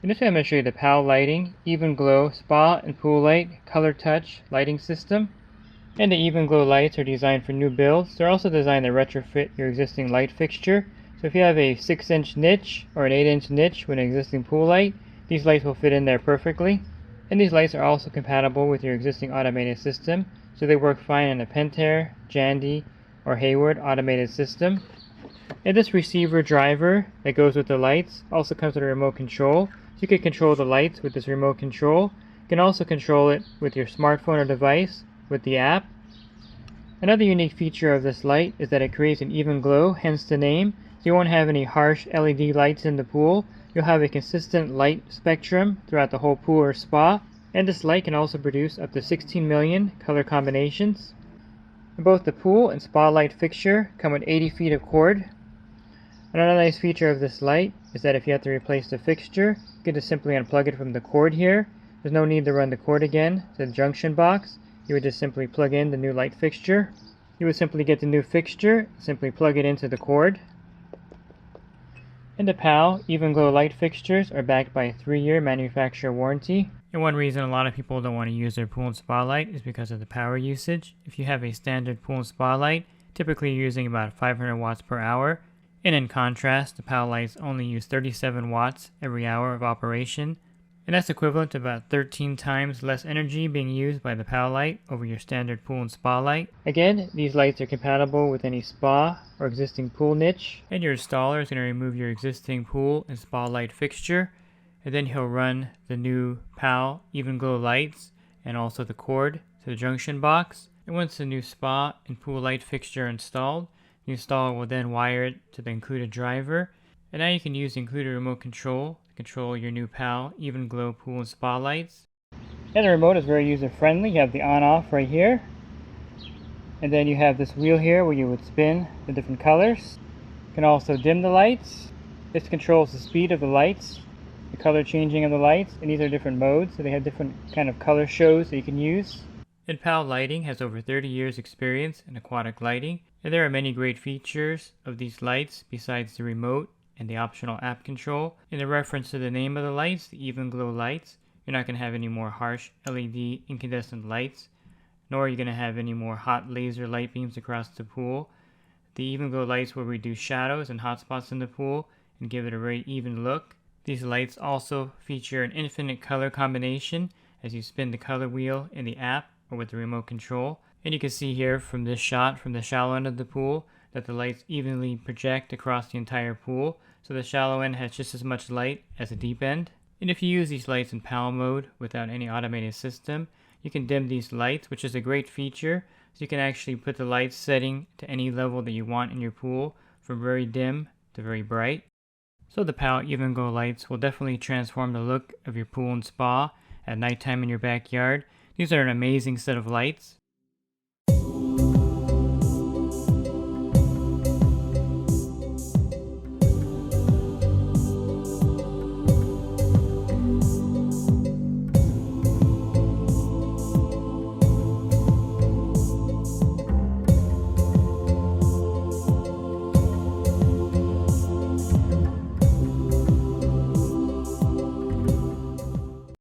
In this video I'm going to show you the PAL Lighting EvenGlow Spa and Pool Light Color Touch lighting system. And the EvenGlow lights are designed for new builds. They're also designed to retrofit your existing light fixture. So if you have a 6-inch niche or an 8-inch niche with an existing pool light, these lights will fit in there perfectly. And these lights are also compatible with your existing automated system, so they work fine in a Pentair, Jandy, or Hayward automated system. And this receiver driver that goes with the lights also comes with a remote control. So you can control the lights with this remote control. You can also control it with your smartphone or device with the app. Another unique feature of this light is that it creates an even glow, hence the name. So you won't have any harsh LED lights in the pool. You'll have a consistent light spectrum throughout the whole pool or spa. And this light can also produce up to 16 million color combinations. And both the pool and spa light fixture come with 80 feet of cord. Another nice feature of this light is that if you have to replace the fixture, you can just simply unplug it from the cord here. There's no need to run the cord again to the junction box. You would just simply plug in the new light fixture. You would simply get the new fixture, simply plug it into the cord. And the PAL EvenGlow light fixtures are backed by a 3-year manufacturer warranty. And one reason a lot of people don't want to use their pool and spa light is because of the power usage. If you have a standard pool and spa light, typically you're using about 500 watts per hour. And in contrast, the PAL lights only use 37 watts every hour of operation. And that's equivalent to about 13 times less energy being used by the PAL light over your standard pool and spa light. Again, these lights are compatible with any spa or existing pool niche. And your installer is going to remove your existing pool and spa light fixture. And then he'll run the new PAL EvenGlow lights and also the cord to the junction box. And once the new spa and pool light fixture are installed, the installer will then wire it to the included driver. And now you can use the included remote control to control your new PAL EvenGlow pool and spa lights. And the remote is very user friendly. You have the on-off right here. And then you have this wheel here where you would spin the different colors. You can also dim the lights. This controls the speed of the lights, the color changing of the lights, and these are different modes, so they have different kind of color shows that you can use. And PAL Lighting has over 30 years experience in aquatic lighting, and there are many great features of these lights besides the remote and the optional app control. In the reference to the name of the lights, the EvenGlow lights, you're not going to have any more harsh LED incandescent lights, nor are you going to have any more hot laser light beams across the pool. The EvenGlow lights will reduce shadows and hot spots in the pool and give it a very even look. These lights also feature an infinite color combination as you spin the color wheel in the app or with the remote control. And you can see here from this shot from the shallow end of the pool that the lights evenly project across the entire pool, so the shallow end has just as much light as the deep end. And if you use these lights in PAL mode without any automated system, you can dim these lights, which is a great feature. So you can actually put the light setting to any level that you want in your pool, from very dim to very bright. So the PAL EvenGlow lights will definitely transform the look of your pool and spa at nighttime in your backyard. These are an amazing set of lights.